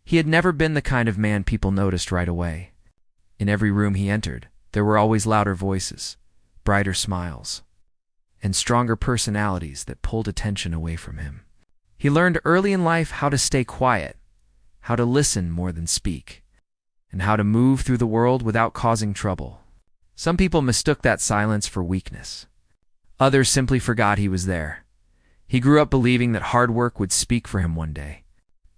He had never been the kind of man people noticed right away. In every room he entered, there were always louder voices, brighter smiles, and stronger personalities that pulled attention away from him. He learned early in life how to stay quiet, how to listen more than speak, and how to move through the world without causing trouble. Some people mistook that silence for weakness. Others simply forgot he was there. He grew up believing that hard work would speak for him one day.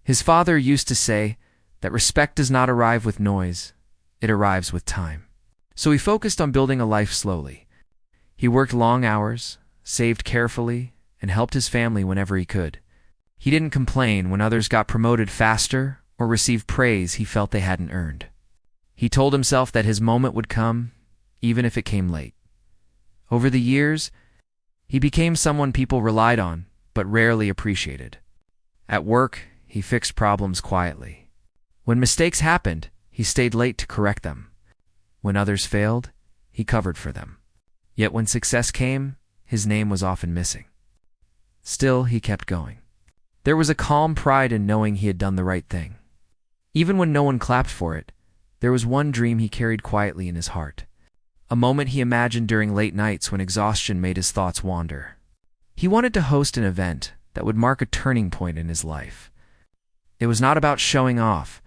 His father used to say that respect does not arrive with noise, it arrives with time. So he focused on building a life slowly. He worked long hours, saved carefully, and helped his family whenever he could. He didn't complain when others got promoted faster or received praise he felt they hadn't earned. He told himself that his moment would come, even if it came late. Over the years, he became someone people relied on, but rarely appreciated. At work, he fixed problems quietly. When mistakes happened, he stayed late to correct them. When others failed, he covered for them. Yet when success came, his name was often missing. Still, he kept going. There was a calm pride in knowing he had done the right thing. Even when no one clapped for it, there was one dream he carried quietly in his heart. A moment he imagined during late nights when exhaustion made his thoughts wander. He wanted to host an event that would mark a turning point in his life. It was not about showing off.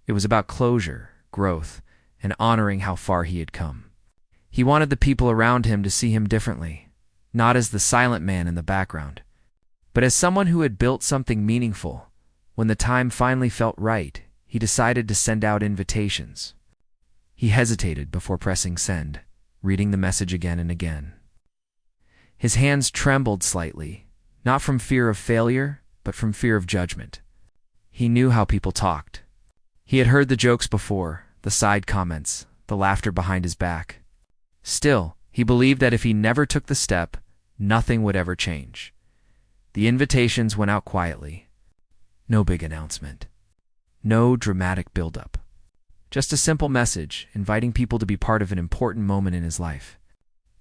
It was about closure, growth, and honoring how far he had come. He wanted the people around him to see him differently, not as the silent man in the background, but as someone who had built something meaningful. When the time finally felt right, he decided to send out invitations. He hesitated before pressing send, reading the message again and again. His hands trembled slightly, not from fear of failure, but from fear of judgment. He knew how people talked. He had heard the jokes before, the side comments, the laughter behind his back. Still, he believed that if he never took the step, nothing would ever change. The invitations went out quietly. No big announcement. No dramatic buildup. Just a simple message inviting people to be part of an important moment in his life.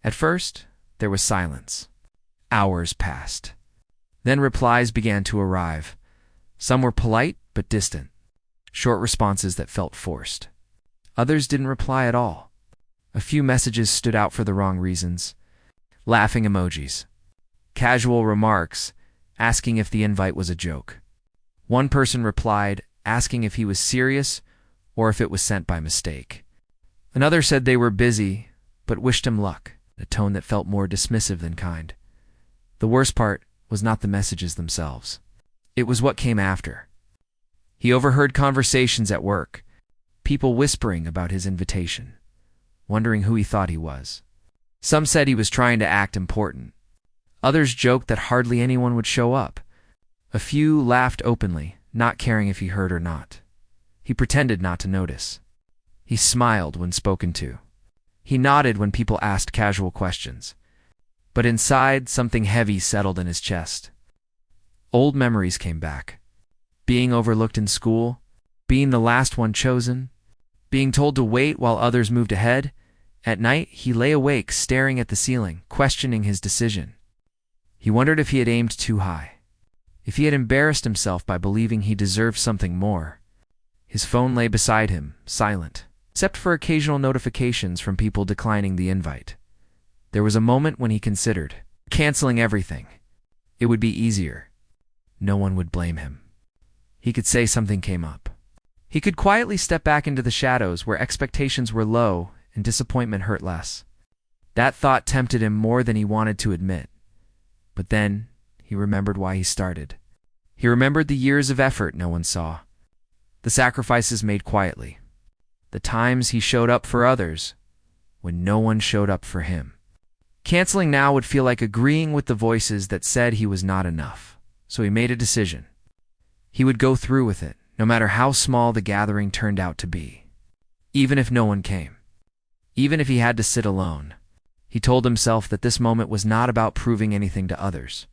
At first, there was silence. Hours passed. Then replies began to arrive. Some were polite but distant. Short responses that felt forced. Others didn't reply at all. A few messages stood out for the wrong reasons. Laughing emojis. Casual remarks, asking if the invite was a joke. One person replied, asking if he was serious or if it was sent by mistake. Another said they were busy, but wished him luck, a tone that felt more dismissive than kind. The worst part was not the messages themselves. It was what came after. He overheard conversations at work, people whispering about his invitation, wondering who he thought he was. Some said he was trying to act important. Others joked that hardly anyone would show up. A few laughed openly, not caring if he heard or not. He pretended not to notice. He smiled when spoken to. He nodded when people asked casual questions. But inside, something heavy settled in his chest. Old memories came back. Being overlooked in school, being the last one chosen, being told to wait while others moved ahead. At night, he lay awake, staring at the ceiling, questioning his decision. He wondered if he had aimed too high, if he had embarrassed himself by believing he deserved something more. His phone lay beside him, silent, except for occasional notifications from people declining the invite. There was a moment when he considered canceling everything. It would be easier. No one would blame him. He could say something came up. He could quietly step back into the shadows where expectations were low and disappointment hurt less. That thought tempted him more than he wanted to admit. But then, he remembered why he started. He remembered the years of effort no one saw, the sacrifices made quietly, the times he showed up for others when no one showed up for him. Canceling now would feel like agreeing with the voices that said he was not enough, so he made a decision. He would go through with it, no matter how small the gathering turned out to be. Even if no one came. Even if he had to sit alone. He told himself that this moment was not about proving anything to others.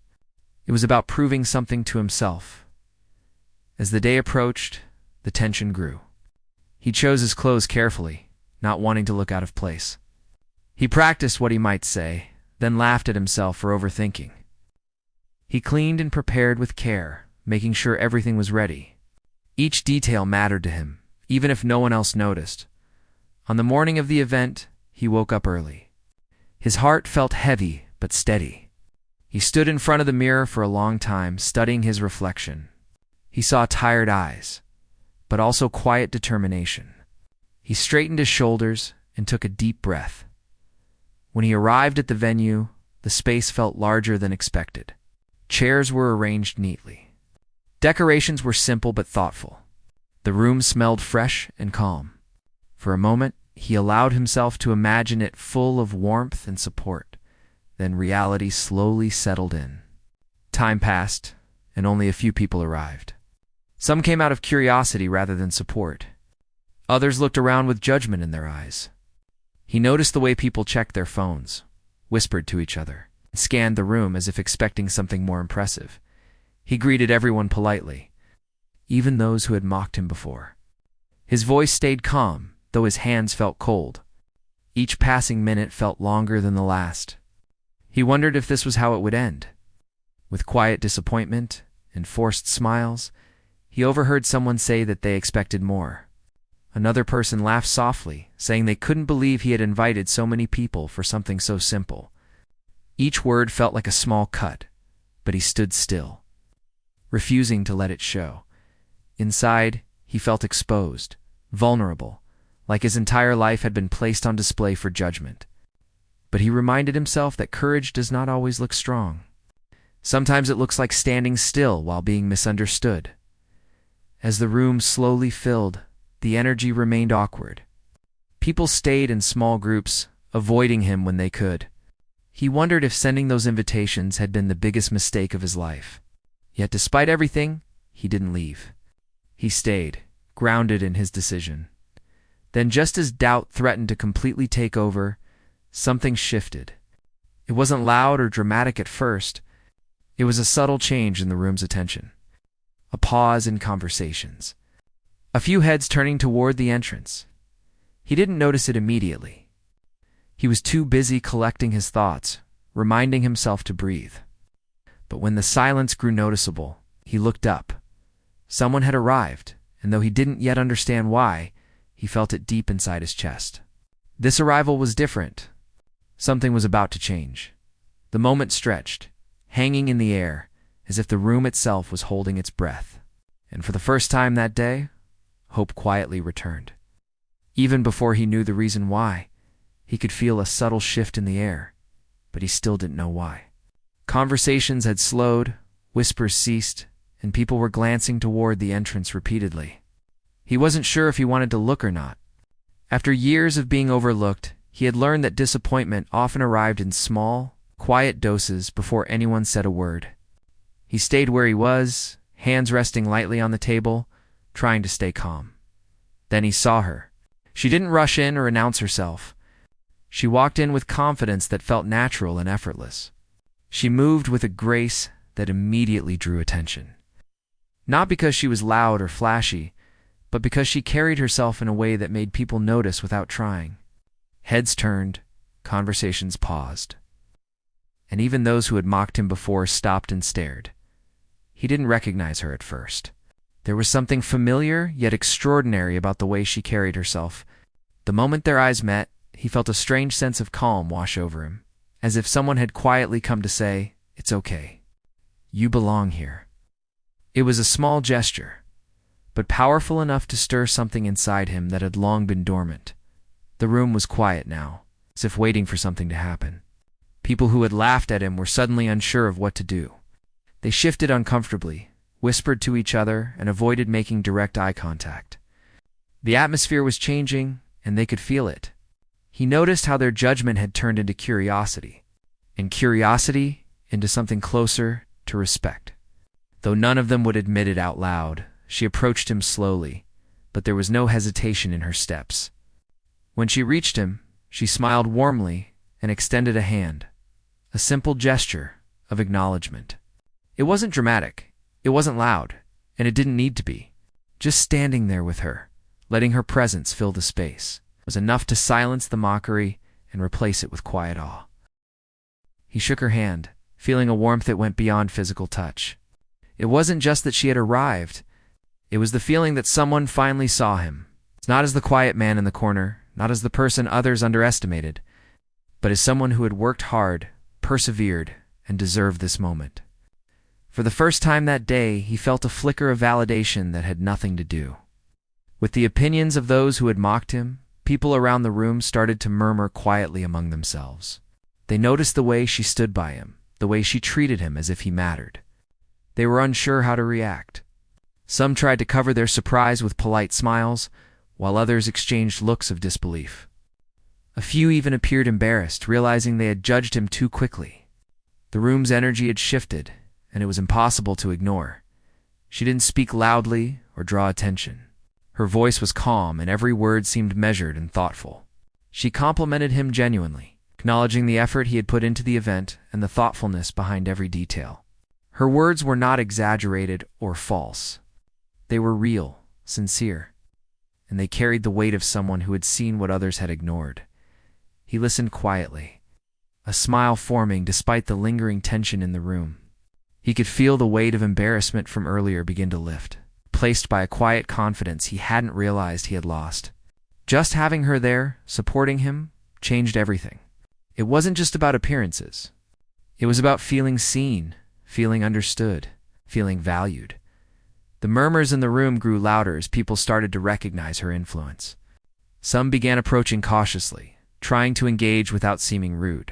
It was about proving something to himself. As the day approached, the tension grew. He chose his clothes carefully, not wanting to look out of place. He practiced what he might say, then laughed at himself for overthinking. He cleaned and prepared with care, making sure everything was ready. Each detail mattered to him, even if no one else noticed. On the morning of the event, he woke up early. His heart felt heavy but steady. He stood in front of the mirror for a long time, studying his reflection. He saw tired eyes, but also quiet determination. He straightened his shoulders and took a deep breath. When he arrived at the venue, the space felt larger than expected. Chairs were arranged neatly. Decorations were simple but thoughtful. The room smelled fresh and calm. For a moment, he allowed himself to imagine it full of warmth and support. Then reality slowly settled in. Time passed, and only a few people arrived. Some came out of curiosity rather than support. Others looked around with judgment in their eyes. He noticed the way people checked their phones, whispered to each other, and scanned the room as if expecting something more impressive. He greeted everyone politely, even those who had mocked him before. His voice stayed calm, though his hands felt cold. Each passing minute felt longer than the last. He wondered if this was how it would end. With quiet disappointment and forced smiles, he overheard someone say that they expected more. Another person laughed softly, saying they couldn't believe he had invited so many people for something so simple. Each word felt like a small cut, but he stood still, refusing to let it show. Inside, he felt exposed, vulnerable, like his entire life had been placed on display for judgment. But he reminded himself that courage does not always look strong. Sometimes it looks like standing still while being misunderstood. As the room slowly filled, the energy remained awkward. People stayed in small groups, avoiding him when they could. He wondered if sending those invitations had been the biggest mistake of his life. Yet despite everything, he didn't leave. He stayed, grounded in his decision. Then just as doubt threatened to completely take over, something shifted. It wasn't loud or dramatic at first. It was a subtle change in the room's attention. A pause in conversations. A few heads turning toward the entrance. He didn't notice it immediately. He was too busy collecting his thoughts, reminding himself to breathe. But when the silence grew noticeable, he looked up. Someone had arrived, and though he didn't yet understand why, he felt it deep inside his chest. This arrival was different. Something was about to change. The moment stretched, hanging in the air, as if the room itself was holding its breath. And for the first time that day, hope quietly returned. Even before he knew the reason why, he could feel a subtle shift in the air, but he still didn't know why. Conversations had slowed, whispers ceased, and people were glancing toward the entrance repeatedly. He wasn't sure if he wanted to look or not. After years of being overlooked, he had learned that disappointment often arrived in small, quiet doses before anyone said a word. He stayed where he was, hands resting lightly on the table, trying to stay calm. Then he saw her. She didn't rush in or announce herself. She walked in with confidence that felt natural and effortless. She moved with a grace that immediately drew attention. Not because she was loud or flashy, but because she carried herself in a way that made people notice without trying. Heads turned, conversations paused. And even those who had mocked him before stopped and stared. He didn't recognize her at first. There was something familiar yet extraordinary about the way she carried herself. The moment their eyes met, he felt a strange sense of calm wash over him, as if someone had quietly come to say, "It's okay. You belong here." It was a small gesture, but powerful enough to stir something inside him that had long been dormant. The room was quiet now, as if waiting for something to happen. People who had laughed at him were suddenly unsure of what to do. They shifted uncomfortably, whispered to each other, and avoided making direct eye contact. The atmosphere was changing, and they could feel it. He noticed how their judgment had turned into curiosity, and curiosity into something closer to respect. Though none of them would admit it out loud, she approached him slowly, but there was no hesitation in her steps. When she reached him, she smiled warmly and extended a hand, a simple gesture of acknowledgement. It wasn't dramatic, it wasn't loud, and it didn't need to be. Just standing there with her, letting her presence fill the space, was enough to silence the mockery and replace it with quiet awe. He shook her hand, feeling a warmth that went beyond physical touch. It wasn't just that she had arrived. It was the feeling that someone finally saw him, not as the quiet man in the corner, not as the person others underestimated, but as someone who had worked hard, persevered, and deserved this moment. For the first time that day, he felt a flicker of validation that had nothing to do with the opinions of those who had mocked him. People around the room started to murmur quietly among themselves. They noticed the way she stood by him, the way she treated him as if he mattered. They were unsure how to react. Some tried to cover their surprise with polite smiles, while others exchanged looks of disbelief. A few even appeared embarrassed, realizing they had judged him too quickly. The room's energy had shifted, and it was impossible to ignore. She didn't speak loudly or draw attention. Her voice was calm, and every word seemed measured and thoughtful. She complimented him genuinely, acknowledging the effort he had put into the event and the thoughtfulness behind every detail. Her words were not exaggerated or false. They were real, sincere, and they carried the weight of someone who had seen what others had ignored. He listened quietly, a smile forming despite the lingering tension in the room. He could feel the weight of embarrassment from earlier begin to lift, placed by a quiet confidence he hadn't realized he had lost. Just having her there, supporting him, changed everything. It wasn't just about appearances. It was about feeling seen, feeling understood, feeling valued. The murmurs in the room grew louder as people started to recognize her influence. Some began approaching cautiously, trying to engage without seeming rude.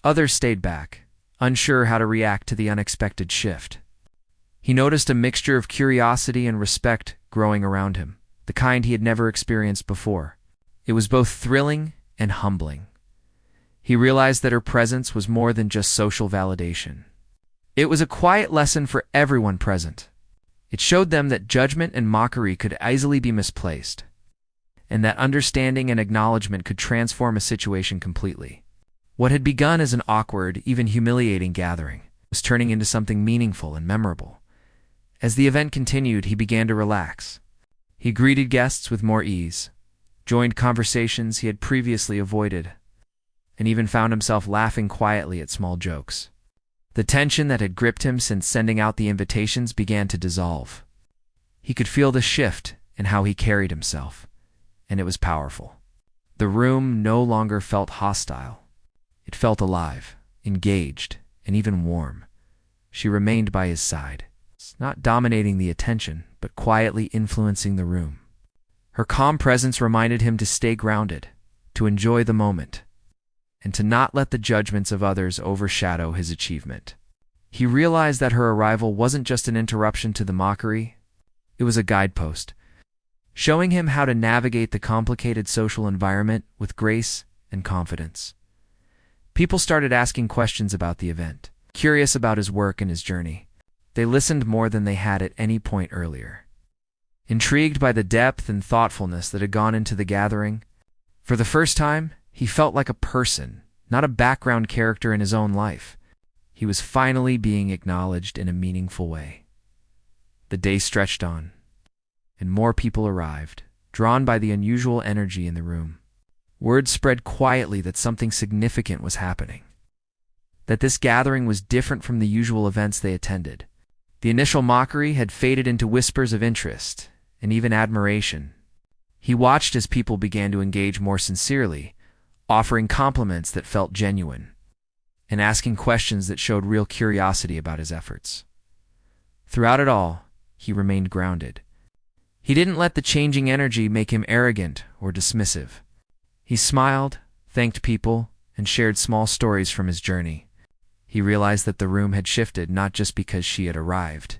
Others stayed back, unsure how to react to the unexpected shift. He noticed a mixture of curiosity and respect growing around him, the kind he had never experienced before. It was both thrilling and humbling. He realized that her presence was more than just social validation. It was a quiet lesson for everyone present. It showed them that judgment and mockery could easily be misplaced, and that understanding and acknowledgement could transform a situation completely. What had begun as an awkward, even humiliating gathering was turning into something meaningful and memorable. As the event continued, he began to relax. He greeted guests with more ease, joined conversations he had previously avoided, and even found himself laughing quietly at small jokes. The tension that had gripped him since sending out the invitations began to dissolve. He could feel the shift in how he carried himself, and it was powerful. The room no longer felt hostile. It felt alive, engaged, and even warm. She remained by his side, not dominating the attention, but quietly influencing the room. Her calm presence reminded him to stay grounded, to enjoy the moment, and to not let the judgments of others overshadow his achievement. He realized that her arrival wasn't just an interruption to the mockery, it was a guidepost, showing him how to navigate the complicated social environment with grace and confidence. People started asking questions about the event, curious about his work and his journey. They listened more than they had at any point earlier. Intrigued by the depth and thoughtfulness that had gone into the gathering, for the first time, he felt like a person, not a background character in his own life. He was finally being acknowledged in a meaningful way. The day stretched on, and more people arrived, drawn by the unusual energy in the room. Word spread quietly that something significant was happening, that this gathering was different from the usual events they attended. The initial mockery had faded into whispers of interest and even admiration. He watched as people began to engage more sincerely, offering compliments that felt genuine, and asking questions that showed real curiosity about his efforts. Throughout it all, he remained grounded. He didn't let the changing energy make him arrogant or dismissive. He smiled, thanked people, and shared small stories from his journey. He realized that the room had shifted not just because she had arrived,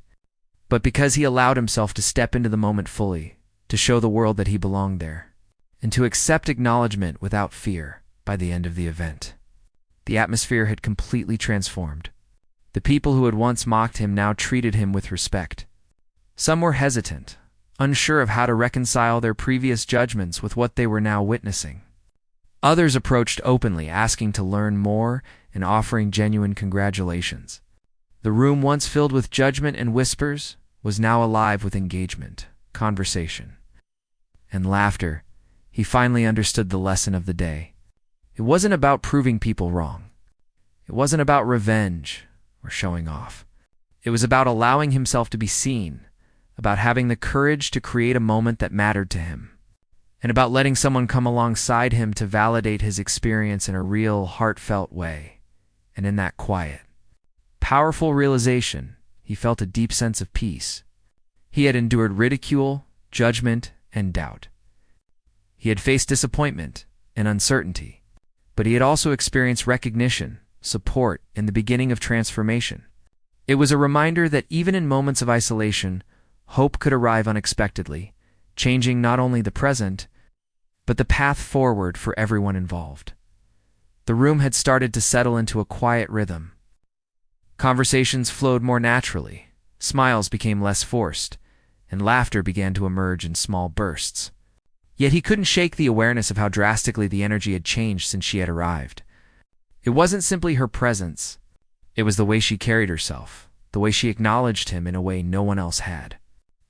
but because he allowed himself to step into the moment fully, to show the world that he belonged there, and to accept acknowledgement without fear. By the end of the event, the atmosphere had completely transformed. The people who had once mocked him now treated him with respect. Some were hesitant, unsure of how to reconcile their previous judgments with what they were now witnessing. Others approached openly, asking to learn more and offering genuine congratulations. The room, once filled with judgment and whispers, was now alive with engagement, conversation, and laughter. He finally understood the lesson of the day. It wasn't about proving people wrong. It wasn't about revenge or showing off. It was about allowing himself to be seen, about having the courage to create a moment that mattered to him, and about letting someone come alongside him to validate his experience in a real, heartfelt way. And in that quiet, powerful realization, he felt a deep sense of peace. He had endured ridicule, judgment, and doubt. He had faced disappointment and uncertainty, but he had also experienced recognition, support, and the beginning of transformation. It was a reminder that even in moments of isolation, hope could arrive unexpectedly, changing not only the present, but the path forward for everyone involved. The room had started to settle into a quiet rhythm. Conversations flowed more naturally, smiles became less forced, and laughter began to emerge in small bursts. Yet he couldn't shake the awareness of how drastically the energy had changed since she had arrived. It wasn't simply her presence. It was the way she carried herself, the way she acknowledged him in a way no one else had,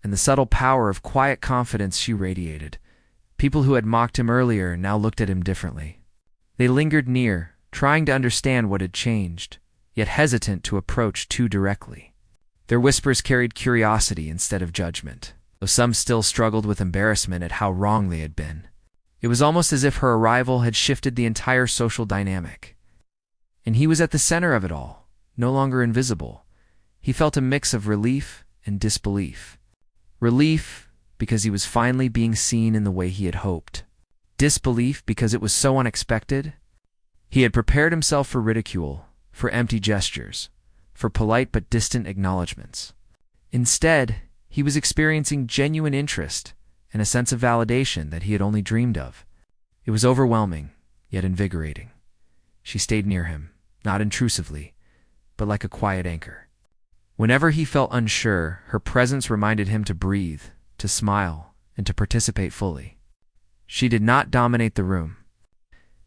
and the subtle power of quiet confidence she radiated. People who had mocked him earlier now looked at him differently. They lingered near, trying to understand what had changed, yet hesitant to approach too directly. Their whispers carried curiosity instead of judgment, though some still struggled with embarrassment at how wrong they had been. It was almost as if her arrival had shifted the entire social dynamic. And he was at the center of it all, no longer invisible. He felt a mix of relief and disbelief. Relief because he was finally being seen in the way he had hoped. Disbelief because it was so unexpected. He had prepared himself for ridicule, for empty gestures, for polite but distant acknowledgments. Instead, he was experiencing genuine interest and a sense of validation that he had only dreamed of. It was overwhelming, yet invigorating. She stayed near him, not intrusively, but like a quiet anchor. Whenever he felt unsure, her presence reminded him to breathe, to smile, and to participate fully. She did not dominate the room.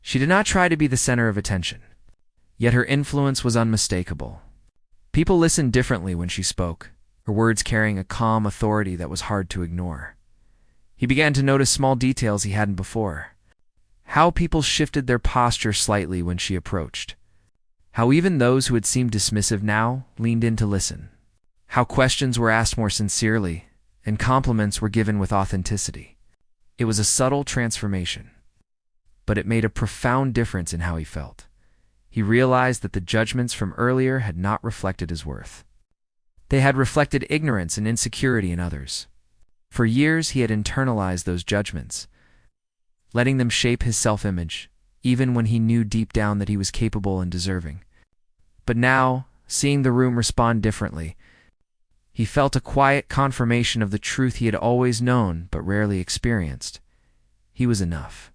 She did not try to be the center of attention. Yet her influence was unmistakable. People listened differently when she spoke, her words carrying a calm authority that was hard to ignore. He began to notice small details he hadn't before. How people shifted their posture slightly when she approached. How even those who had seemed dismissive now leaned in to listen. How questions were asked more sincerely, and compliments were given with authenticity. It was a subtle transformation, but it made a profound difference in how he felt. He realized that the judgments from earlier had not reflected his worth. They had reflected ignorance and insecurity in others. For years he had internalized those judgments, letting them shape his self-image, even when he knew deep down that he was capable and deserving. But now, seeing the room respond differently, he felt a quiet confirmation of the truth he had always known but rarely experienced. He was enough.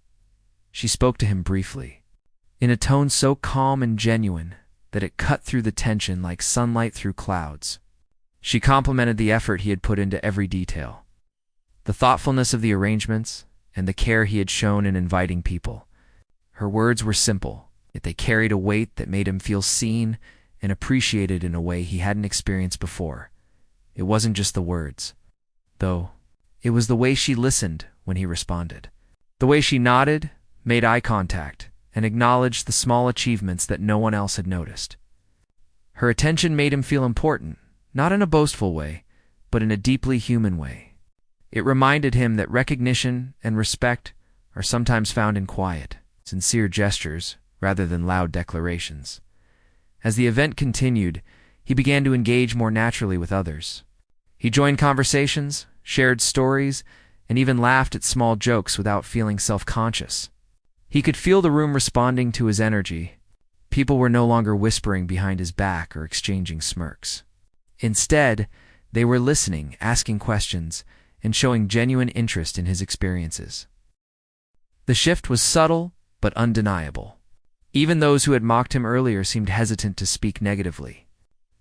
She spoke to him briefly, in a tone so calm and genuine that it cut through the tension like sunlight through clouds. She complimented the effort he had put into every detail, the thoughtfulness of the arrangements, and the care he had shown in inviting people. Her words were simple, yet they carried a weight that made him feel seen and appreciated in a way he hadn't experienced before. It wasn't just the words, though. It was the way she listened when he responded. The way she nodded, made eye contact, and acknowledged the small achievements that no one else had noticed. Her attention made him feel important, not in a boastful way, but in a deeply human way. It reminded him that recognition and respect are sometimes found in quiet, sincere gestures rather than loud declarations. As the event continued, he began to engage more naturally with others. He joined conversations, shared stories, and even laughed at small jokes without feeling self-conscious. He could feel the room responding to his energy. People were no longer whispering behind his back or exchanging smirks. Instead, they were listening, asking questions, and showing genuine interest in his experiences. The shift was subtle but undeniable. Even those who had mocked him earlier seemed hesitant to speak negatively.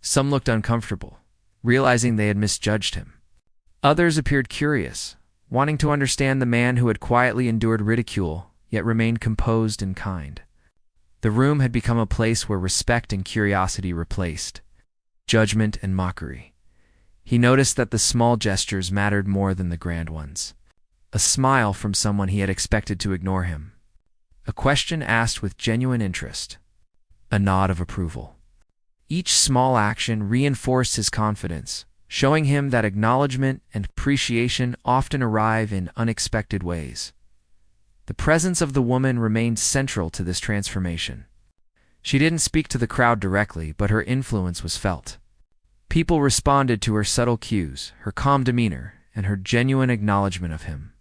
Some looked uncomfortable, realizing they had misjudged him. Others appeared curious, wanting to understand the man who had quietly endured ridicule, yet remained composed and kind. The room had become a place where respect and curiosity replaced judgment and mockery. He noticed that the small gestures mattered more than the grand ones. A smile from someone he had expected to ignore him. A question asked with genuine interest. A nod of approval. Each small action reinforced his confidence, showing him that acknowledgement and appreciation often arrive in unexpected ways. The presence of the woman remained central to this transformation. She didn't speak to the crowd directly, but her influence was felt. People responded to her subtle cues, her calm demeanor, and her genuine acknowledgement of him.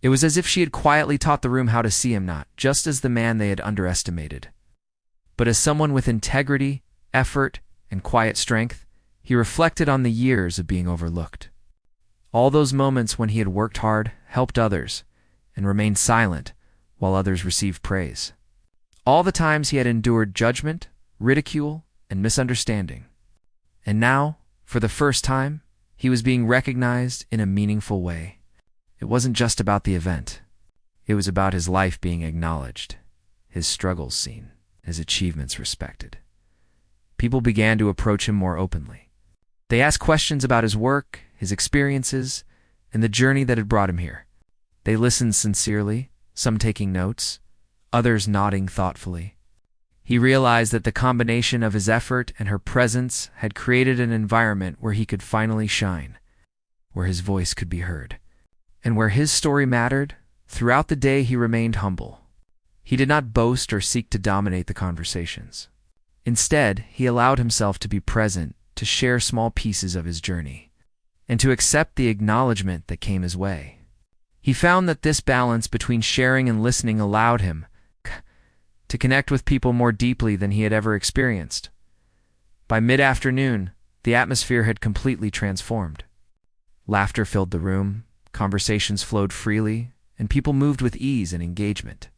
It was as if she had quietly taught the room how to see him not just as the man they had underestimated, but as someone with integrity, effort, and quiet strength. He reflected on the years of being overlooked. All those moments when he had worked hard, helped others, and remained silent while others received praise. All the times he had endured judgment, ridicule, and misunderstanding. And now, for the first time, he was being recognized in a meaningful way. It wasn't just about the event. It was about his life being acknowledged, his struggles seen, his achievements respected. People began to approach him more openly. They asked questions about his work, his experiences, and the journey that had brought him here. They listened sincerely, some taking notes, others nodding thoughtfully. He realized that the combination of his effort and her presence had created an environment where he could finally shine, where his voice could be heard, and where his story mattered. Throughout the day he remained humble. He did not boast or seek to dominate the conversations. Instead, he allowed himself to be present, to share small pieces of his journey, and to accept the acknowledgement that came his way. He found that this balance between sharing and listening allowed him to connect with people more deeply than he had ever experienced. By mid-afternoon, the atmosphere had completely transformed. Laughter filled the room, conversations flowed freely, and people moved with ease and engagement.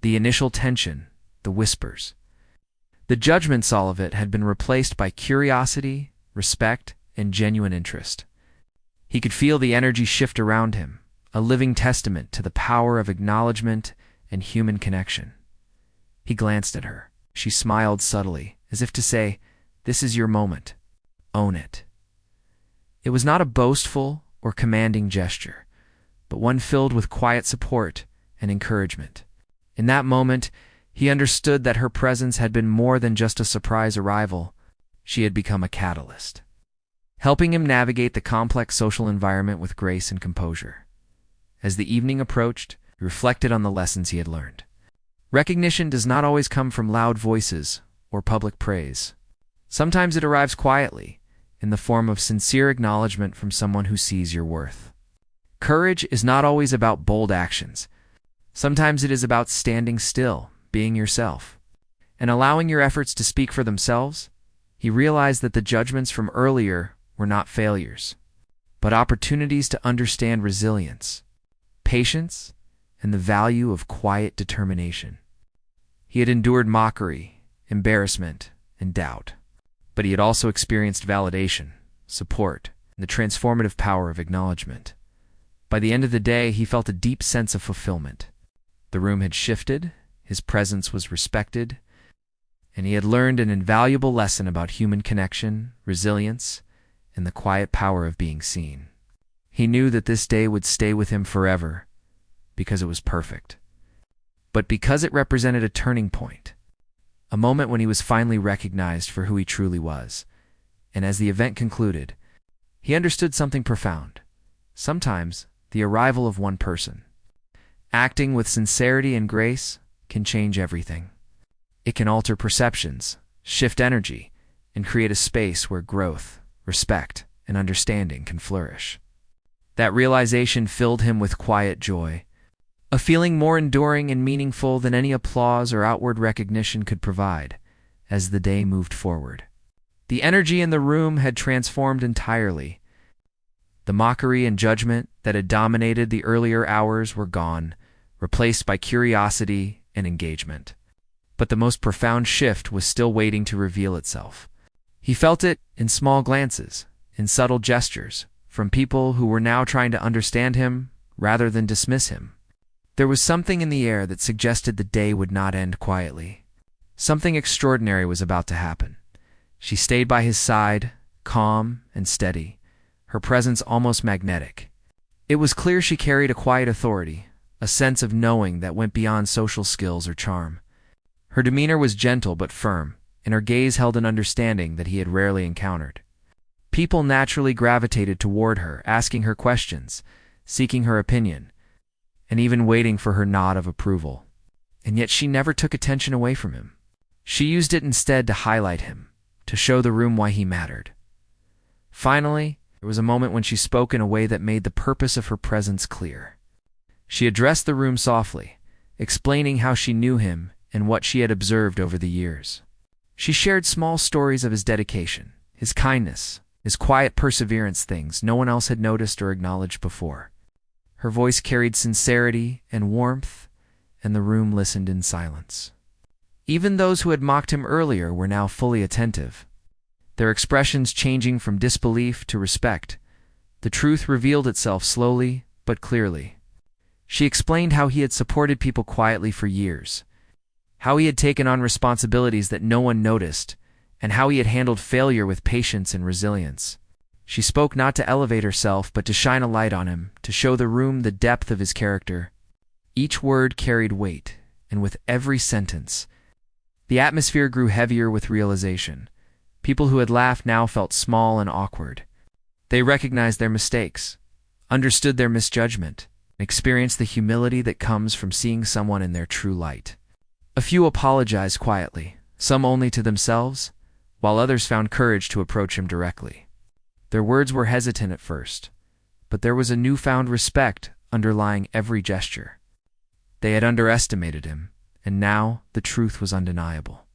The initial tension, the whispers, the judgments, all of it had been replaced by curiosity, respect, and genuine interest. He could feel the energy shift around him, a living testament to the power of acknowledgement and human connection. He glanced at her. She smiled subtly, as if to say, "This is your moment. Own it." It was not a boastful or commanding gesture, but one filled with quiet support and encouragement. In that moment, he understood that her presence had been more than just a surprise arrival. She had become a catalyst, helping him navigate the complex social environment with grace and composure. As the evening approached, he reflected on the lessons he had learned. Recognition does not always come from loud voices or public praise. Sometimes it arrives quietly, in the form of sincere acknowledgement from someone who sees your worth. Courage is not always about bold actions. Sometimes it is about standing still, being yourself, and allowing your efforts to speak for themselves. He realized that the judgments from earlier were not failures, but opportunities to understand resilience, patience, and the value of quiet determination. He had endured mockery, embarrassment, and doubt, but he had also experienced validation, support, and the transformative power of acknowledgement. By the end of the day, he felt a deep sense of fulfillment. The room had shifted, his presence was respected, and he had learned an invaluable lesson about human connection, resilience, and the quiet power of being seen. He knew that this day would stay with him forever, because it was perfect, but because it represented a turning point, a moment when he was finally recognized for who he truly was. And as the event concluded, he understood something profound. Sometimes, the arrival of one person, acting with sincerity and grace, can change everything. It can alter perceptions, shift energy, and create a space where growth, respect, and understanding can flourish. That realization filled him with quiet joy, a feeling more enduring and meaningful than any applause or outward recognition could provide. As the day moved forward, the energy in the room had transformed entirely. The mockery and judgment that had dominated the earlier hours were gone, replaced by curiosity and engagement. But the most profound shift was still waiting to reveal itself. He felt it in small glances, in subtle gestures, from people who were now trying to understand him rather than dismiss him. There was something in the air that suggested the day would not end quietly. Something extraordinary was about to happen. She stayed by his side, calm and steady, her presence almost magnetic. It was clear she carried a quiet authority, a sense of knowing that went beyond social skills or charm. Her demeanor was gentle but firm, and her gaze held an understanding that he had rarely encountered. People naturally gravitated toward her, asking her questions, seeking her opinion, and even waiting for her nod of approval. And yet she never took attention away from him. She used it instead to highlight him, to show the room why he mattered. Finally, there was a moment when she spoke in a way that made the purpose of her presence clear. She addressed the room softly, explaining how she knew him and what she had observed over the years. She shared small stories of his dedication, his kindness, his quiet perseverance, things no one else had noticed or acknowledged before. Her voice carried sincerity and warmth, and the room listened in silence. Even those who had mocked him earlier were now fully attentive, their expressions changing from disbelief to respect. The truth revealed itself slowly but clearly. She explained how he had supported people quietly for years, how he had taken on responsibilities that no one noticed, and how he had handled failure with patience and resilience. She spoke not to elevate herself, but to shine a light on him, to show the room the depth of his character. Each word carried weight, and with every sentence, the atmosphere grew heavier with realization. People who had laughed now felt small and awkward. They recognized their mistakes, understood their misjudgment, and experienced the humility that comes from seeing someone in their true light. A few apologized quietly, some only to themselves, while others found courage to approach him directly. Their words were hesitant at first, but there was a newfound respect underlying every gesture. They had underestimated him, and now the truth was undeniable.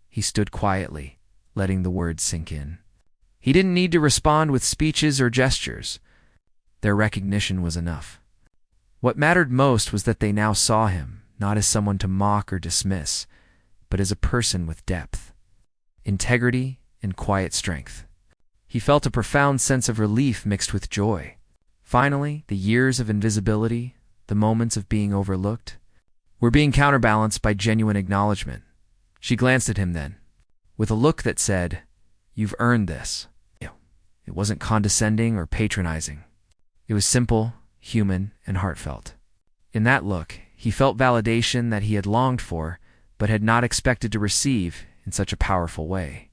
He stood quietly, letting the words sink in. He didn't need to respond with speeches or gestures. Their recognition was enough. What mattered most was that they now saw him, not as someone to mock or dismiss, but as a person with depth, integrity, and quiet strength. He felt a profound sense of relief mixed with joy. Finally, the years of invisibility, the moments of being overlooked, were being counterbalanced by genuine acknowledgement. She glanced at him then, with a look that said, "You've earned this." It wasn't condescending or patronizing. It was simple, human, and heartfelt. In that look, he felt validation that he had longed for, but had not expected to receive in such a powerful way.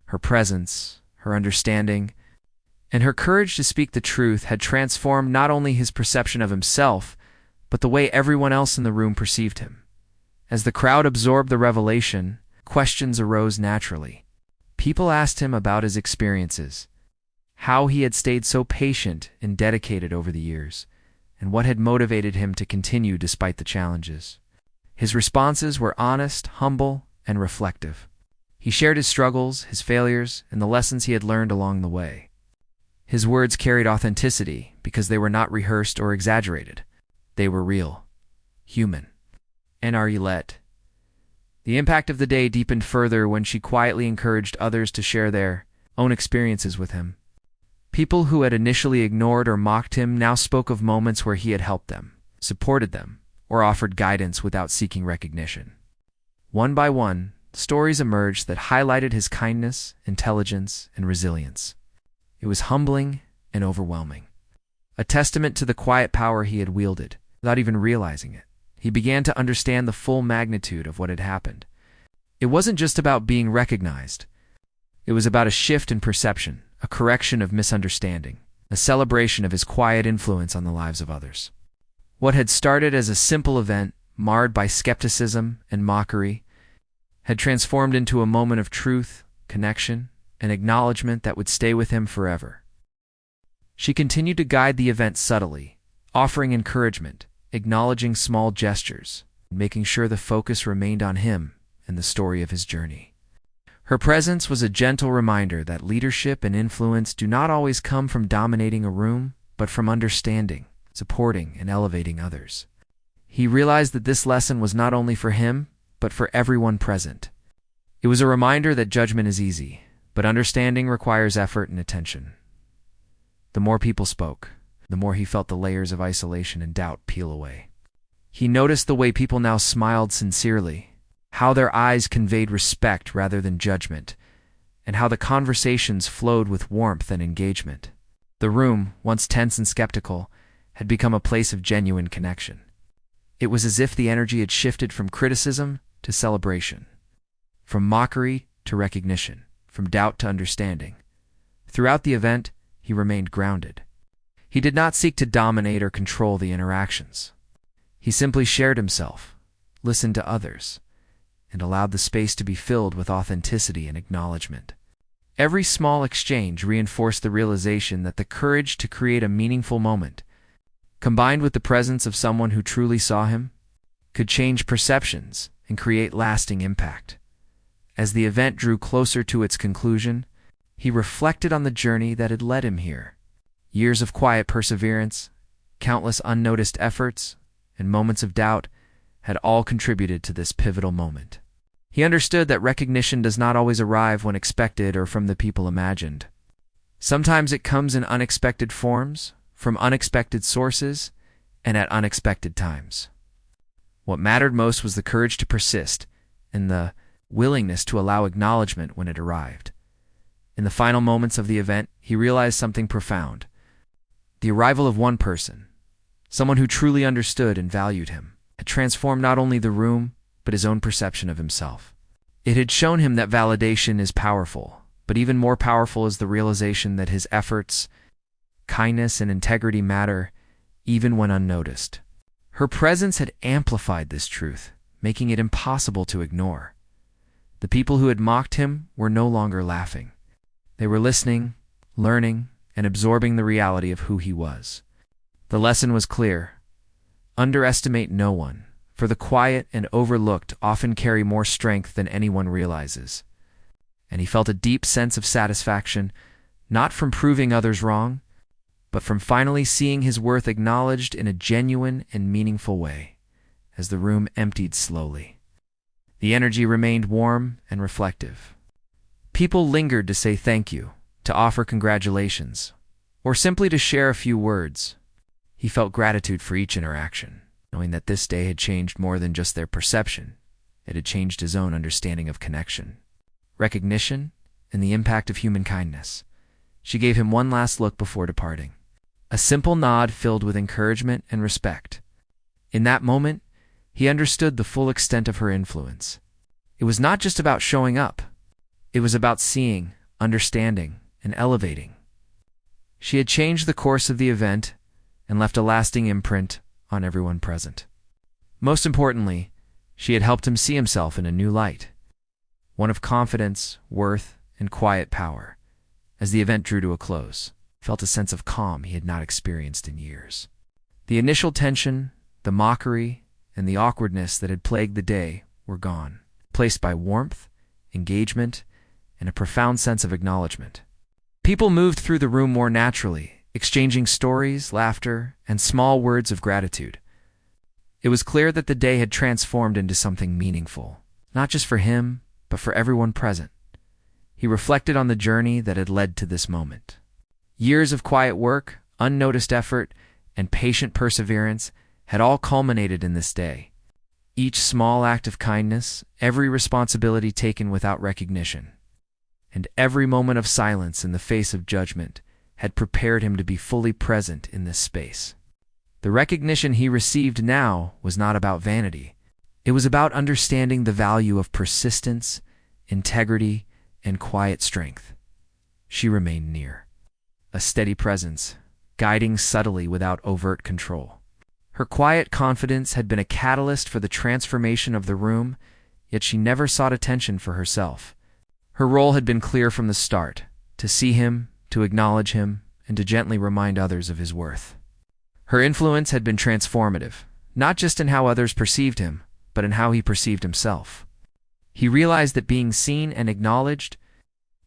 Her presence, her understanding, and her courage to speak the truth had transformed not only his perception of himself, but the way everyone else in the room perceived him. As the crowd absorbed the revelation, questions arose naturally. People asked him about his experiences, how he had stayed so patient and dedicated over the years, and what had motivated him to continue despite the challenges. His responses were honest, humble, and reflective. He shared his struggles, his failures, and the lessons he had learned along the way. His words carried authenticity because they were not rehearsed or exaggerated. They were real, human. And Arlette. The impact of the day deepened further when she quietly encouraged others to share their own experiences with him. People who had initially ignored or mocked him now spoke of moments where he had helped them, supported them, or offered guidance without seeking recognition. One by one, stories emerged that highlighted his kindness, intelligence, and resilience. It was humbling and overwhelming, a testament to the quiet power he had wielded. Without even realizing it, he began to understand the full magnitude of what had happened. It wasn't just about being recognized. It was about a shift in perception, a correction of misunderstanding, a celebration of his quiet influence on the lives of others. What had started as a simple event, marred by skepticism and mockery, had transformed into a moment of truth, connection, and acknowledgement that would stay with him forever. She continued to guide the event subtly, offering encouragement, acknowledging small gestures, and making sure the focus remained on him and the story of his journey. Her presence was a gentle reminder that leadership and influence do not always come from dominating a room, but from understanding, supporting, and elevating others. He realized that this lesson was not only for him, but for everyone present. It was a reminder that judgment is easy, but understanding requires effort and attention. The more people spoke, the more he felt the layers of isolation and doubt peel away. He noticed the way people now smiled sincerely, how their eyes conveyed respect rather than judgment, and how the conversations flowed with warmth and engagement. The room, once tense and skeptical, had become a place of genuine connection. It was as if the energy had shifted from criticism to celebration, from mockery to recognition, from doubt to understanding. Throughout the event, he remained grounded. He did not seek to dominate or control the interactions. He simply shared himself, listened to others, and allowed the space to be filled with authenticity and acknowledgement. Every small exchange reinforced the realization that the courage to create a meaningful moment, combined with the presence of someone who truly saw him, could change perceptions and create lasting impact. As the event drew closer to its conclusion, he reflected on the journey that had led him here. Years of quiet perseverance, countless unnoticed efforts, and moments of doubt had all contributed to this pivotal moment. He understood that recognition does not always arrive when expected or from the people imagined. Sometimes it comes in unexpected forms, from unexpected sources, and at unexpected times. What mattered most was the courage to persist and the willingness to allow acknowledgement when it arrived. In the final moments of the event, he realized something profound. The arrival of one person, someone who truly understood and valued him, had transformed not only the room, but his own perception of himself. It had shown him that validation is powerful, but even more powerful is the realization that his efforts, kindness, and integrity matter, even when unnoticed. Her presence had amplified this truth, making it impossible to ignore. The people who had mocked him were no longer laughing. They were listening, learning, and absorbing the reality of who he was. The lesson was clear. Underestimate no one, for the quiet and overlooked often carry more strength than anyone realizes. And he felt a deep sense of satisfaction, not from proving others wrong, but from finally seeing his worth acknowledged in a genuine and meaningful way, as the room emptied slowly. The energy remained warm and reflective. People lingered to say thank you, to offer congratulations, or simply to share a few words. He felt gratitude for each interaction, knowing that this day had changed more than just their perception. It had changed his own understanding of connection, recognition, and the impact of human kindness. She gave him one last look before departing, a simple nod filled with encouragement and respect. In that moment, he understood the full extent of her influence. It was not just about showing up. It was about seeing, understanding, and elevating. She had changed the course of the event and left a lasting imprint on everyone present. Most importantly, she had helped him see himself in a new light, one of confidence, worth, and quiet power. As the event drew to a close, he felt a sense of calm he had not experienced in years. The initial tension, the mockery, and the awkwardness that had plagued the day were gone, replaced by warmth, engagement, and a profound sense of acknowledgement. People moved through the room more naturally, exchanging stories, laughter, and small words of gratitude. It was clear that the day had transformed into something meaningful, not just for him, but for everyone present. He reflected on the journey that had led to this moment. Years of quiet work, unnoticed effort, and patient perseverance had all culminated in this day. Each small act of kindness, every responsibility taken without recognition, and every moment of silence in the face of judgment had prepared him to be fully present in this space. The recognition he received now was not about vanity. It was about understanding the value of persistence, integrity, and quiet strength. She remained near, a steady presence, guiding subtly without overt control. Her quiet confidence had been a catalyst for the transformation of the room, yet she never sought attention for herself. Her role had been clear from the start: to see him, to acknowledge him, and to gently remind others of his worth. Her influence had been transformative, not just in how others perceived him, but in how he perceived himself. He realized that being seen and acknowledged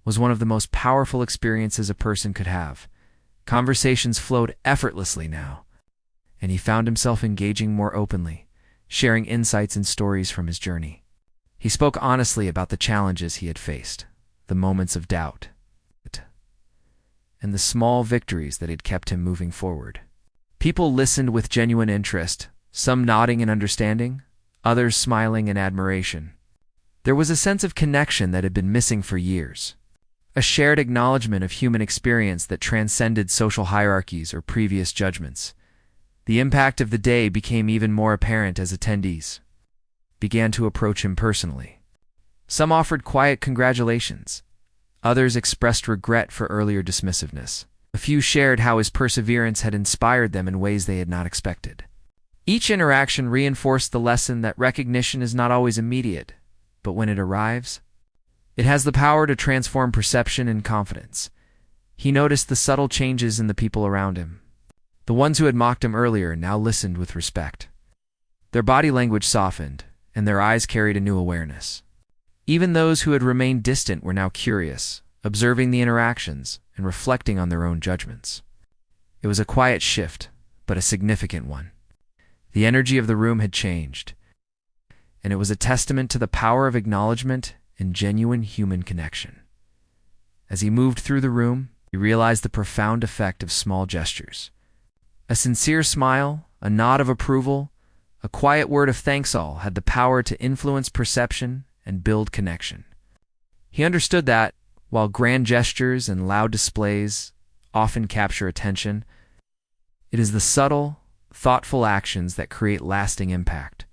was one of the most powerful experiences a person could have. Conversations flowed effortlessly now, and he found himself engaging more openly, sharing insights and stories from his journey. He spoke honestly about the challenges he had faced, the moments of doubt, and the small victories that had kept him moving forward. People listened with genuine interest, some nodding in understanding, others smiling in admiration. There was a sense of connection that had been missing for years, a shared acknowledgement of human experience that transcended social hierarchies or previous judgments. The impact of the day became even more apparent as attendees began to approach him personally. Some offered quiet congratulations. Others expressed regret for earlier dismissiveness. A few shared how his perseverance had inspired them in ways they had not expected. Each interaction reinforced the lesson that recognition is not always immediate, but when it arrives, it has the power to transform perception and confidence. He noticed the subtle changes in the people around him. The ones who had mocked him earlier now listened with respect. Their body language softened, and their eyes carried a new awareness. Even those who had remained distant were now curious, observing the interactions and reflecting on their own judgments. It was a quiet shift, but a significant one. The energy of the room had changed, and it was a testament to the power of acknowledgement and genuine human connection. As he moved through the room, he realized the profound effect of small gestures. A sincere smile, a nod of approval, a quiet word of thanks all had the power to influence perception and build connection. He understood that, while grand gestures and loud displays often capture attention, it is the subtle, thoughtful actions that create lasting impact.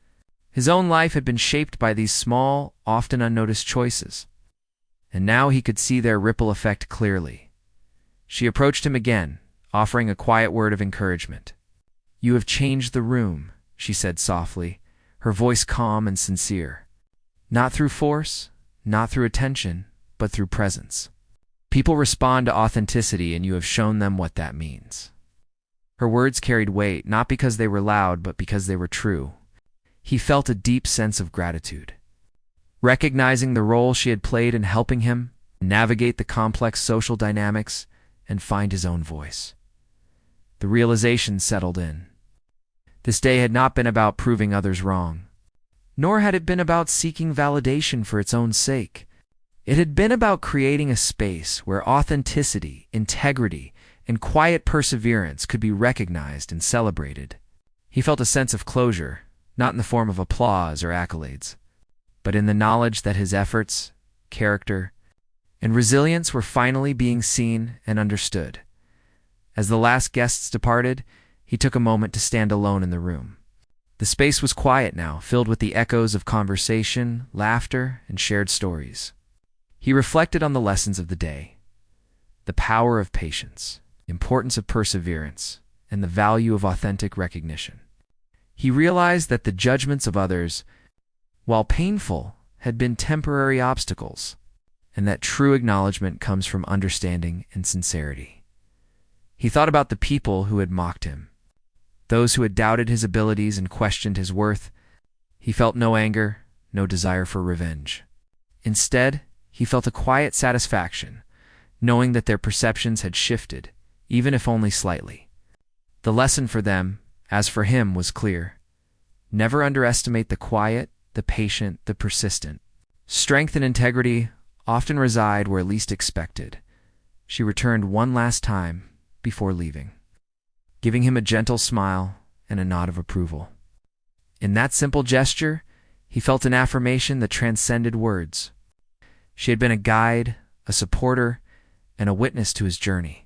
His own life had been shaped by these small, often unnoticed choices, and now he could see their ripple effect clearly. She approached him again, offering a quiet word of encouragement. "You have changed the room," she said softly, her voice calm and sincere. Not through force, not through attention, but through presence. People respond to authenticity, and you have shown them what that means. Her words carried weight, not because they were loud, but because they were true. He felt a deep sense of gratitude. Recognizing the role she had played in helping him navigate the complex social dynamics and find his own voice. The realization settled in. This day had not been about proving others wrong, nor had it been about seeking validation for its own sake. It had been about creating a space where authenticity, integrity, and quiet perseverance could be recognized and celebrated. He felt a sense of closure, not in the form of applause or accolades, but in the knowledge that his efforts, character, and resilience were finally being seen and understood. As the last guests departed, he took a moment to stand alone in the room. The space was quiet now, filled with the echoes of conversation, laughter, and shared stories. He reflected on the lessons of the day, the power of patience, the importance of perseverance, and the value of authentic recognition. He realized that the judgments of others, while painful, had been temporary obstacles, and that true acknowledgement comes from understanding and sincerity. He thought about the people who had mocked him, those who had doubted his abilities and questioned his worth. He felt no anger, no desire for revenge. Instead, he felt a quiet satisfaction, knowing that their perceptions had shifted, even if only slightly. The lesson for them, as for him, was clear. Never underestimate the quiet, the patient, the persistent. Strength and integrity often reside where least expected. She returned one last time before leaving, giving him a gentle smile and a nod of approval. In that simple gesture, he felt an affirmation that transcended words. She had been a guide, a supporter, and a witness to his journey.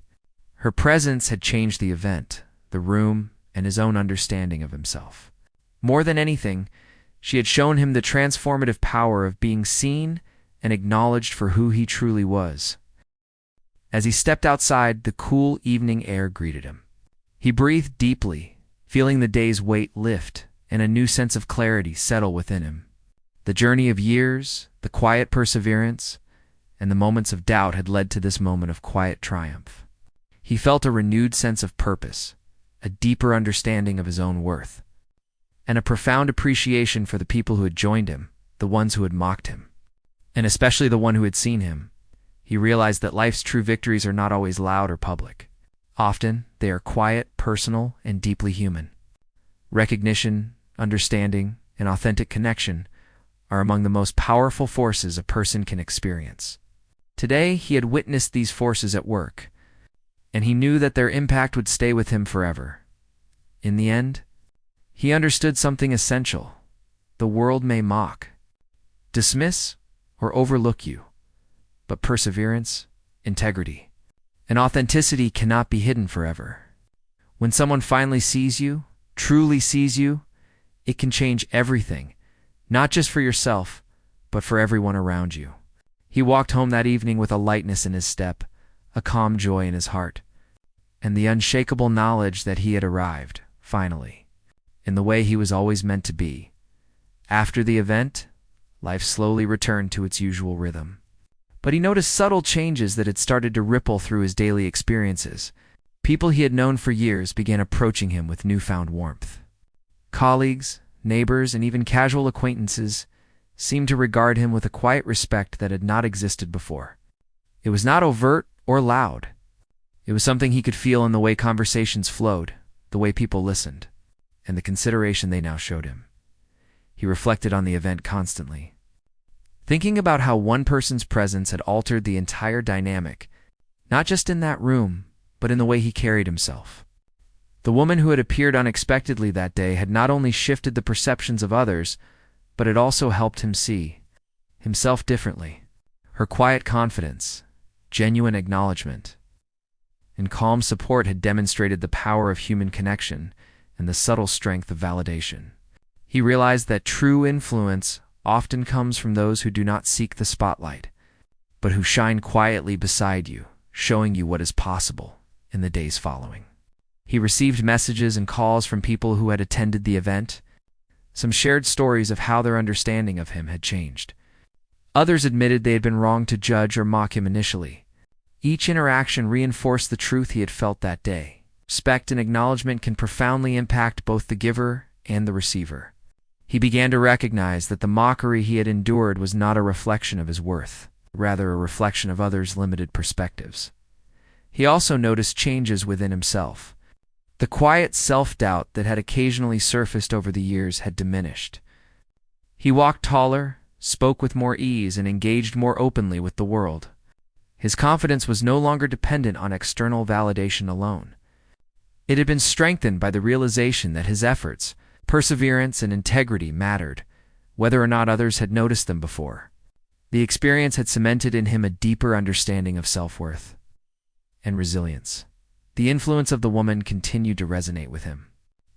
Her presence had changed the event, the room, and his own understanding of himself. More than anything, she had shown him the transformative power of being seen and acknowledged for who he truly was. As he stepped outside, the cool evening air greeted him. He breathed deeply, feeling the day's weight lift and a new sense of clarity settle within him. The journey of years, the quiet perseverance, and the moments of doubt had led to this moment of quiet triumph. He felt a renewed sense of purpose, a deeper understanding of his own worth, and a profound appreciation for the people who had joined him, the ones who had mocked him, and especially the one who had seen him. He realized that life's true victories are not always loud or public. Often, they are quiet, personal, and deeply human. Recognition, understanding, and authentic connection are among the most powerful forces a person can experience. Today, he had witnessed these forces at work, and he knew that their impact would stay with him forever. In the end, he understood something essential. The world may mock, dismiss, or overlook you, but perseverance, integrity, and authenticity cannot be hidden forever. When someone finally sees you, truly sees you, it can change everything, not just for yourself, but for everyone around you. He walked home that evening with a lightness in his step, a calm joy in his heart, and the unshakable knowledge that he had arrived, finally, in the way he was always meant to be. After the event, life slowly returned to its usual rhythm. But he noticed subtle changes that had started to ripple through his daily experiences. People he had known for years began approaching him with newfound warmth. Colleagues, neighbors, and even casual acquaintances seemed to regard him with a quiet respect that had not existed before. It was not overt or loud. It was something he could feel in the way conversations flowed, the way people listened, and the consideration they now showed him. He reflected on the event constantly, thinking about how one person's presence had altered the entire dynamic, not just in that room, but in the way he carried himself. The woman who had appeared unexpectedly that day had not only shifted the perceptions of others, but it also helped him see himself differently. Her quiet confidence, genuine acknowledgement, and calm support had demonstrated the power of human connection and the subtle strength of validation. He realized that true influence often comes from those who do not seek the spotlight, but who shine quietly beside you, showing you what is possible in the days following. He received messages and calls from people who had attended the event. Some shared stories of how their understanding of him had changed. Others admitted they had been wrong to judge or mock him initially. Each interaction reinforced the truth he had felt that day. Respect and acknowledgement can profoundly impact both the giver and the receiver. He began to recognize that the mockery he had endured was not a reflection of his worth, rather a reflection of others' limited perspectives. He also noticed changes within himself. The quiet self-doubt that had occasionally surfaced over the years had diminished. He walked taller, spoke with more ease, and engaged more openly with the world. His confidence was no longer dependent on external validation alone. It had been strengthened by the realization that his efforts, perseverance, and integrity mattered, whether or not others had noticed them before. The experience had cemented in him a deeper understanding of self-worth and resilience. The influence of the woman continued to resonate with him.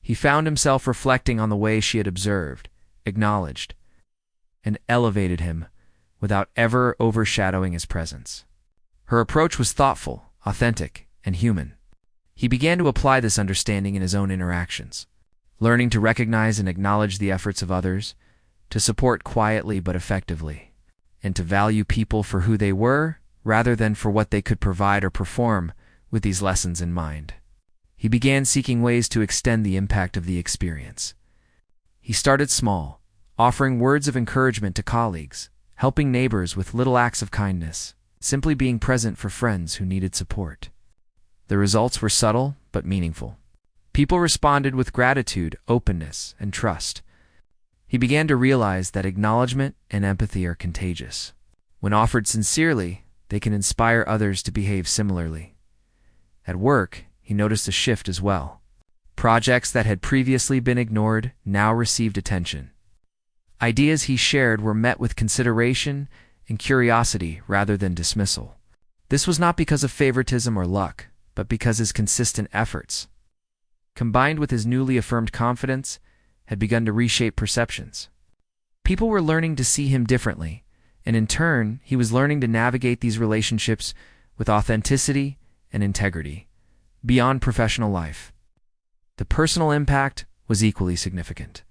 He found himself reflecting on the way she had observed, acknowledged, and elevated him without ever overshadowing his presence. Her approach was thoughtful, authentic, and human. He began to apply this understanding in his own interactions, learning to recognize and acknowledge the efforts of others, to support quietly but effectively, and to value people for who they were rather than for what they could provide or perform. With these lessons in mind, he began seeking ways to extend the impact of the experience. He started small, offering words of encouragement to colleagues, helping neighbors with little acts of kindness, simply being present for friends who needed support. The results were subtle but meaningful. People responded with gratitude, openness, and trust. He began to realize that acknowledgement and empathy are contagious. When offered sincerely, they can inspire others to behave similarly. At work, he noticed a shift as well. Projects that had previously been ignored now received attention. Ideas he shared were met with consideration and curiosity rather than dismissal. This was not because of favoritism or luck, but because his consistent efforts, combined with his newly affirmed confidence, had begun to reshape perceptions. People were learning to see him differently, and in turn, he was learning to navigate these relationships with authenticity and integrity, beyond professional life. The personal impact was equally significant.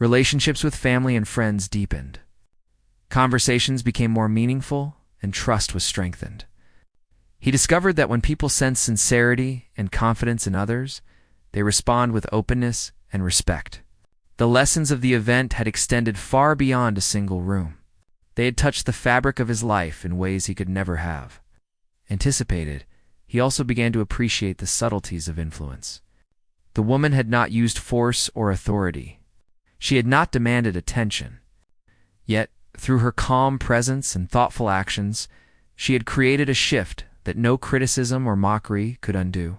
Relationships with family and friends deepened. Conversations became more meaningful, and trust was strengthened. He discovered that when people sense sincerity and confidence in others, they respond with openness and respect. The lessons of the event had extended far beyond a single room. They had touched the fabric of his life in ways he could never have anticipated. He also began to appreciate the subtleties of influence. The woman had not used force or authority. She had not demanded attention. Yet, through her calm presence and thoughtful actions, she had created a shift that no criticism or mockery could undo.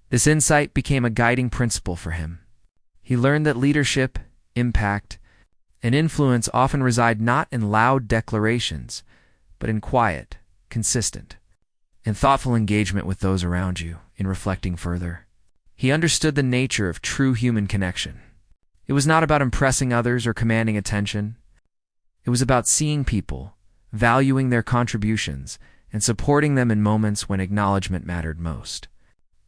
This insight became a guiding principle for him. He learned that leadership, impact, and influence often reside not in loud declarations, but in quiet, consistent, and thoughtful engagement with those around you. In reflecting further, he understood the nature of true human connection. It was not about impressing others or commanding attention. It was about seeing people, valuing their contributions and supporting them in moments when acknowledgement mattered most.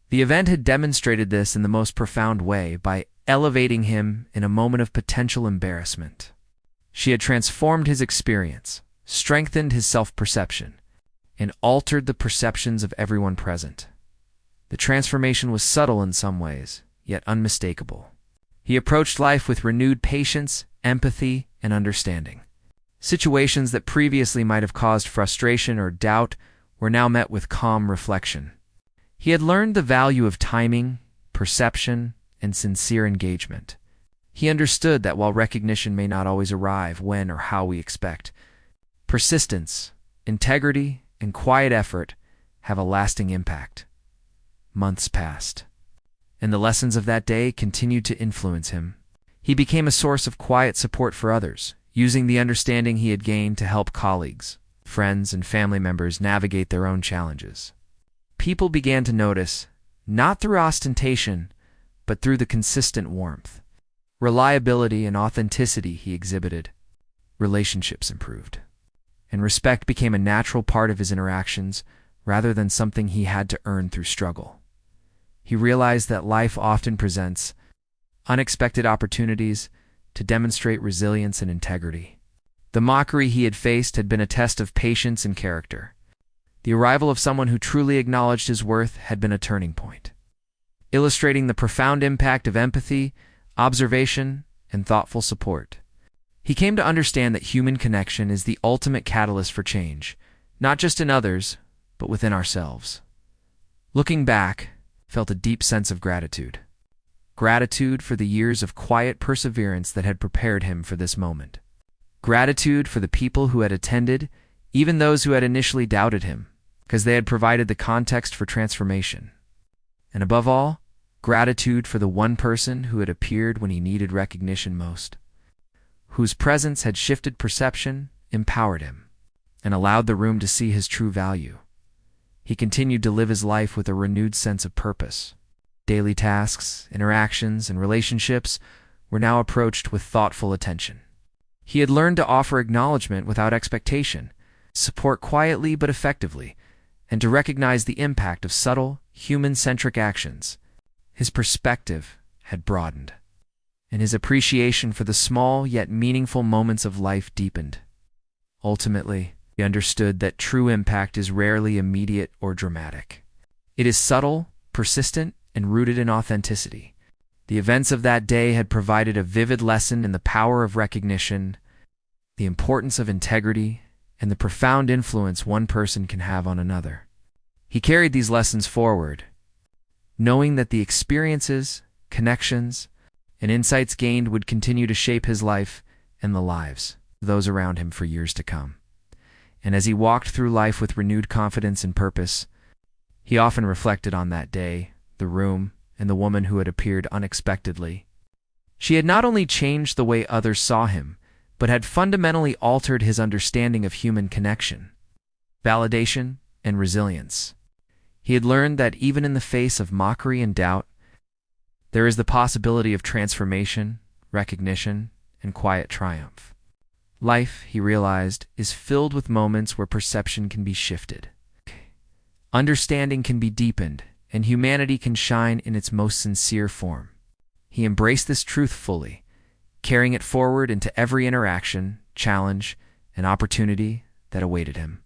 The event had demonstrated this in the most profound way by elevating him in a moment of potential embarrassment. She had transformed his experience, strengthened his self-perception, and altered the perceptions of everyone present. The transformation was subtle in some ways, yet unmistakable. He approached life with renewed patience, empathy, and understanding. Situations that previously might have caused frustration or doubt were now met with calm reflection. He had learned the value of timing, perception, and sincere engagement. He understood that while recognition may not always arrive when or how we expect, persistence, integrity, and quiet effort have a lasting impact. Months passed, and the lessons of that day continued to influence him. He became a source of quiet support for others, using the understanding he had gained to help colleagues, friends, and family members navigate their own challenges. People began to notice, not through ostentation, but through the consistent warmth, reliability, and authenticity he exhibited. Relationships improved, and respect became a natural part of his interactions rather than something he had to earn through struggle. He realized that life often presents unexpected opportunities to demonstrate resilience and integrity. The mockery he had faced had been a test of patience and character. The arrival of someone who truly acknowledged his worth had been a turning point, illustrating the profound impact of empathy, observation, and thoughtful support. He came to understand that human connection is the ultimate catalyst for change, not just in others, but within ourselves. Looking back, felt a deep sense of gratitude. Gratitude for the years of quiet perseverance that had prepared him for this moment. Gratitude for the people who had attended, even those who had initially doubted him, because they had provided the context for transformation. And above all, gratitude for the one person who had appeared when he needed recognition most, whose presence had shifted perception, empowered him, and allowed the room to see his true value. He continued to live his life with a renewed sense of purpose. Daily tasks, interactions, and relationships were now approached with thoughtful attention. He had learned to offer acknowledgement without expectation, support quietly but effectively, and to recognize the impact of subtle, human-centric actions. His perspective had broadened, and his appreciation for the small yet meaningful moments of life deepened. Ultimately, he understood that true impact is rarely immediate or dramatic. It is subtle, persistent, and rooted in authenticity. The events of that day had provided a vivid lesson in the power of recognition, the importance of integrity, and the profound influence one person can have on another. He carried these lessons forward, knowing that the experiences, connections, and insights gained would continue to shape his life and the lives of those around him for years to come. And as he walked through life with renewed confidence and purpose, he often reflected on that day, the room, and the woman who had appeared unexpectedly. She had not only changed the way others saw him, but had fundamentally altered his understanding of human connection, validation, and resilience. He had learned that even in the face of mockery and doubt, there is the possibility of transformation, recognition, and quiet triumph. Life, he realized, is filled with moments where perception can be shifted, understanding can be deepened, and humanity can shine in its most sincere form. He embraced this truth fully, carrying it forward into every interaction, challenge, and opportunity that awaited him.